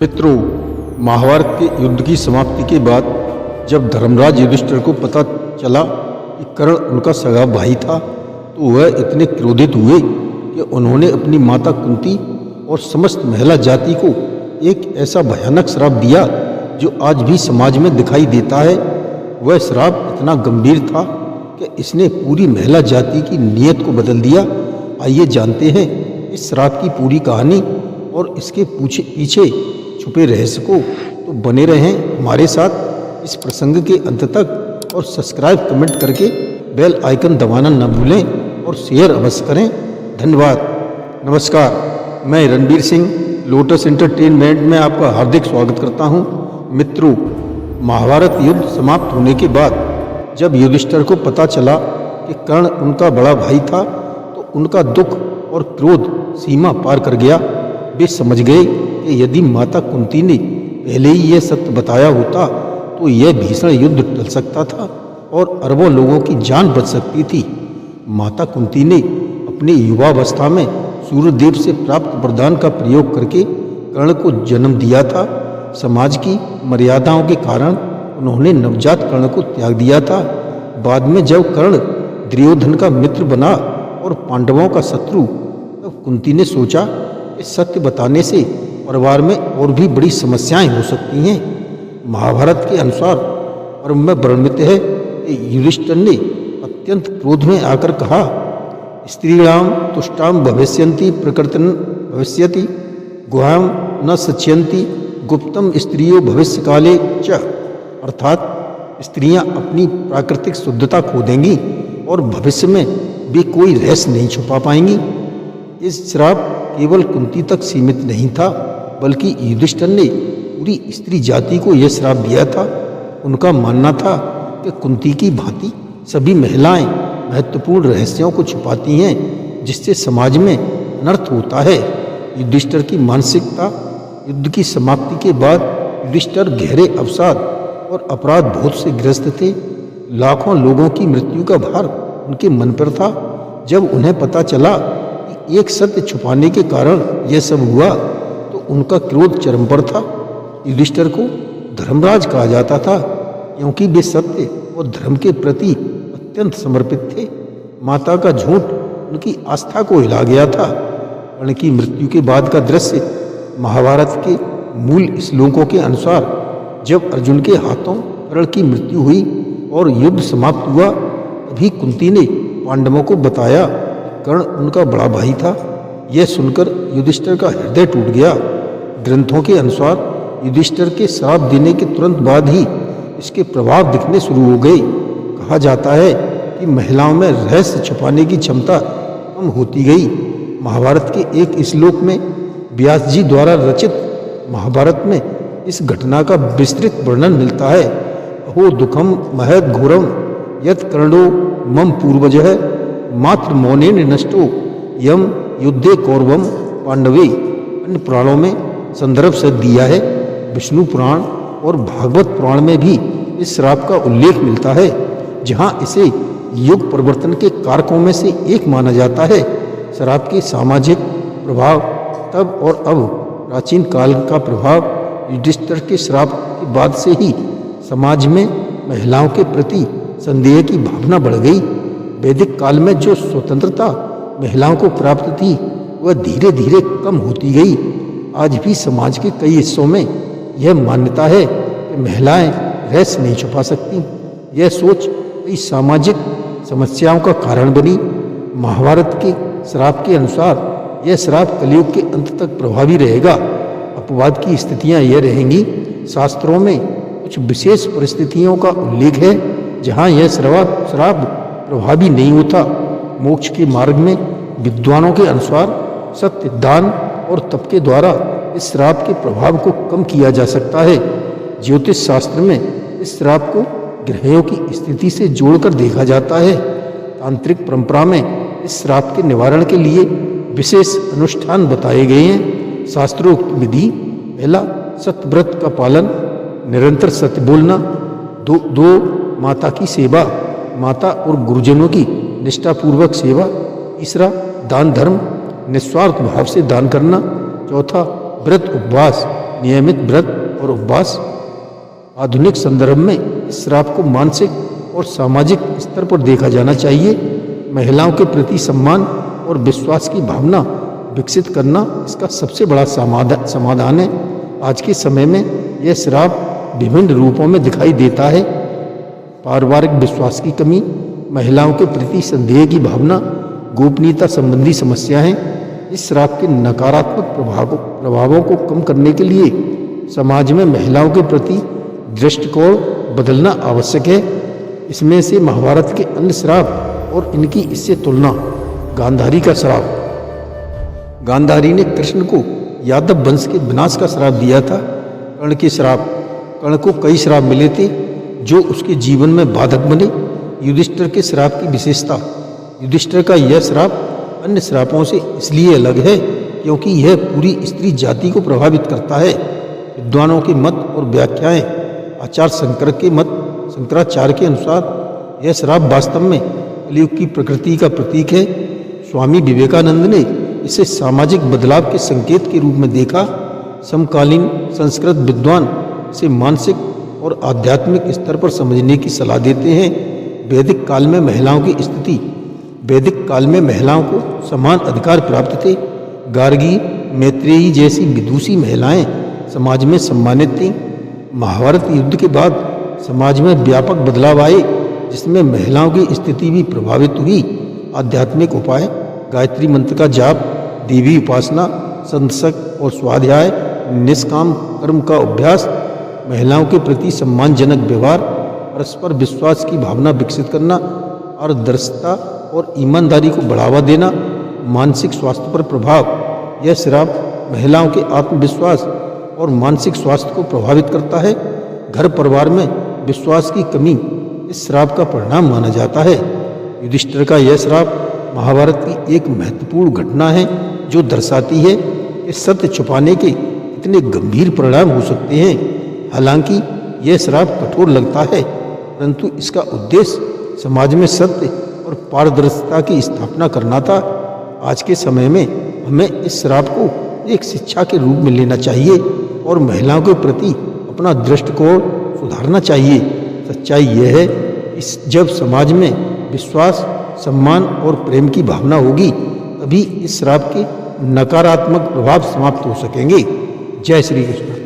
मित्रों, महाभारत के युद्ध की समाप्ति के बाद जब धर्मराज युधिष्ठिर को पता चला कि कर्ण उनका सगा भाई था तो वह इतने क्रोधित हुए कि उन्होंने अपनी माता कुंती और समस्त महिला जाति को एक ऐसा भयानक श्राप दिया जो आज भी समाज में दिखाई देता है। वह श्राप इतना गंभीर था कि इसने पूरी महिला जाति की नीयत को बदल दिया। आइए जानते हैं इस श्राप की पूरी कहानी और इसके पीछे छुपे रहस्य को। तो बने रहें हमारे साथ इस प्रसंग के अंत तक और सब्सक्राइब कमेंट करके बेल आइकन दबाना न भूलें और शेयर अवश्य करें। धन्यवाद। नमस्कार, मैं रणबीर सिंह लोटस एंटरटेनमेंट में आपका हार्दिक स्वागत करता हूं। मित्रों, महाभारत युद्ध समाप्त होने के बाद जब युधिष्ठिर को पता चला कि कर्ण उनका बड़ा भाई था तो उनका दुख और क्रोध सीमा पार कर गया। वे समझ गए कि यदि माता कुंती ने पहले ही यह सत्य बताया होता तो यह भीषण युद्ध टल सकता था और अरबों लोगों की जान बच सकती थी। माता कुंती ने अपनी युवावस्था में सूर्यदेव से प्राप्त वरदान का प्रयोग करके कर्ण को जन्म दिया था। समाज की मर्यादाओं के कारण उन्होंने नवजात कर्ण को त्याग दिया था। बाद में जब कर्ण दुर्योधन का मित्र बना और पांडवों का शत्रु, तब कुंती ने सोचा कि सत्य बताने से परिवार में और भी बड़ी समस्याएं हो सकती हैं। महाभारत के अनुसार पर्व में वर्णित है कि युधिष्ठिर ने अत्यंत क्रोध में आकर कहा, स्त्रीणाम तुष्टाम भविष्यन्ति प्रकृतिन भविष्यति गुहाम न सच्यन्ति गुप्तम स्त्रियो भविष्य काले च। अर्थात स्त्रियां अपनी प्राकृतिक शुद्धता खो देंगी और भविष्य में भी कोई रहस्य नहीं छुपा पाएंगी। इस श्राप केवल कुंती तक सीमित नहीं था बल्कि युधिष्ठिर ने पूरी स्त्री जाति को यह श्राप दिया था। उनका मानना था कि कुंती की भांति सभी महिलाएं महत्वपूर्ण रहस्यों को छुपाती हैं जिससे समाज में अनर्थ होता है। युधिष्ठिर की मानसिकता युद्ध की समाप्ति के बाद युधिष्ठिर गहरे अवसाद और अपराध बोध से ग्रस्त थे। लाखों लोगों की मृत्यु का भार उनके मन पर था। जब उन्हें पता चला कि एक सत्य छुपाने के कारण यह सब हुआ तो उनका क्रोध चरम पर था। युधिष्ठिर को धर्मराज कहा जाता था क्योंकि वे सत्य और धर्म के प्रति अत्यंत समर्पित थे। माता का झूठ उनकी आस्था को हिला गया था। कर्ण की मृत्यु के बाद का दृश्य महाभारत के मूल श्लोकों के अनुसार जब अर्जुन के हाथों कर्ण की मृत्यु हुई और युद्ध समाप्त हुआ तभी कुंती ने पांडवों को बताया कि कर्ण उनका बड़ा भाई था। यह सुनकर युधिष्ठिर का हृदय टूट गया। ग्रंथों के अनुसार युधिष्ठिर के श्राप देने के तुरंत बाद ही इसके प्रभाव दिखने शुरू हो गए। कहा जाता है कि महिलाओं में रहस्य छुपाने की क्षमता कम होती गई। महाभारत के एक श्लोक में व्यास जी द्वारा रचित महाभारत में इस घटना का विस्तृत वर्णन मिलता है। अहो दुखम महद घोरम यत् कर्णो मम पूर्वजः मात्र मौनेन नष्टो यम युद्धे कौरवम पांडवे। अन्य पुराणों में संदर्भ से दिया है। विष्णु पुराण और भागवत पुराण में भी इस श्राप का उल्लेख मिलता है जहां इसे युग परिवर्तन के कारकों में से एक माना जाता है। श्राप के सामाजिक प्रभाव तब और अब प्राचीन काल का प्रभाव युधिष्ठिर के श्राप के बाद से ही समाज में महिलाओं के प्रति संदेह की भावना बढ़ गई। वैदिक काल में जो स्वतंत्रता महिलाओं को प्राप्त थी वह धीरे धीरे कम होती गई। आज भी समाज के कई हिस्सों में यह मान्यता है कि महिलाएं रहस्य नहीं छुपा सकती। यह सोच कई सामाजिक समस्याओं का कारण बनी। महाभारत के श्राप के अनुसार यह श्राप कलयुग के अंत तक प्रभावी रहेगा। अपवाद की स्थितियां यह रहेंगी। शास्त्रों में कुछ विशेष परिस्थितियों का उल्लेख है जहां यह श्राप प्रभावी नहीं होता। मोक्ष के मार्ग में विद्वानों के अनुसार सत्य, दान और तप के द्वारा इस श्राप के प्रभाव को कम किया जा सकता है। ज्योतिष शास्त्र में इस श्राप को ग्रहों की स्थिति से जोड़कर देखा जाता है। तांत्रिक परंपरा में इस श्राप के निवारण के लिए विशेष अनुष्ठान बताए गए हैं। शास्त्रोक्त विधि: पहला, सत्यव्रत का पालन, निरंतर सत्य बोलना। दो माता की सेवा, माता और गुरुजनों की निष्ठापूर्वक सेवा। तीसरा, दान धर्म, निस्वार्थ भाव से दान करना। चौथा, व्रत उपवास, नियमित व्रत और उपवास। आधुनिक संदर्भ में इस श्राप को मानसिक और सामाजिक स्तर पर देखा जाना चाहिए। महिलाओं के प्रति सम्मान और विश्वास की भावना विकसित करना इसका सबसे बड़ा समाधान है। आज के समय में यह श्राप विभिन्न रूपों में दिखाई देता है। पारिवारिक विश्वास की कमी, महिलाओं के प्रति संदेह की भावना, गोपनीयता संबंधी समस्याएं। इस श्राप के नकारात्मक प्रभावों को कम करने के लिए समाज में महिलाओं के प्रति दृष्टिकोण बदलना आवश्यक है। इसमें से महाभारत के अन्य श्राप और इनकी इससे तुलना। गांधारी का श्राप। गांधारी ने कृष्ण को यादव वंश के विनाश का श्राप दिया था। कर्ण के श्राप। कर्ण को कई श्राप मिले थे जो उसके जीवन में बाधक बने। युधिष्ठिर के श्राप की विशेषता। युधिष्ठिर का यह श्राप अन्य श्रापों से इसलिए अलग है क्योंकि यह पूरी स्त्री जाति को प्रभावित करता है। विद्वानों के मत और व्याख्याएं। आचार्य शंकराचार्य के अनुसार यह श्राप वास्तव में कलयुग की प्रकृति का प्रतीक है। स्वामी विवेकानंद ने इसे सामाजिक बदलाव के संकेत के रूप में देखा। समकालीन संस्कृत विद्वान इसे मानसिक और आध्यात्मिक स्तर पर समझने की सलाह देते हैं। वैदिक काल में महिलाओं की स्थिति। वैदिक काल में महिलाओं को समान अधिकार प्राप्त थे। गार्गी, मैत्रेयी जैसी विदुषी महिलाएं समाज में सम्मानित थीं। महाभारत युद्ध के बाद समाज में व्यापक बदलाव आए जिसमें महिलाओं की स्थिति भी प्रभावित हुई। आध्यात्मिक उपाय, गायत्री मंत्र का जाप, देवी उपासना, संसक और स्वाध्याय, निष्काम कर्म का अभ्यास, महिलाओं के प्रति सम्मानजनक व्यवहार, परस्पर विश्वास की भावना विकसित करना, पारदर्शिता और ईमानदारी को बढ़ावा देना, मानसिक स्वास्थ्य पर प्रभाव। यह श्राप महिलाओं के आत्मविश्वास और मानसिक स्वास्थ्य को प्रभावित करता है। घर परिवार में विश्वास की कमी इस श्राप का परिणाम माना जाता है। युधिष्ठिर का यह श्राप महाभारत की एक महत्वपूर्ण घटना है जो दर्शाती है कि सत्य छुपाने के इतने गंभीर परिणाम हो सकते हैं। हालांकि यह श्राप कठोर लगता है परंतु इसका उद्देश्य समाज में सत्य और पारदर्शिता की स्थापना करना था। आज के समय में हमें इस श्राप को एक शिक्षा के रूप में लेना चाहिए और महिलाओं के प्रति अपना दृष्टिकोण सुधारना चाहिए। सच्चाई यह है कि जब समाज में विश्वास, सम्मान और प्रेम की भावना होगी तभी इस श्राप के नकारात्मक प्रभाव समाप्त हो सकेंगे। जय श्री कृष्ण।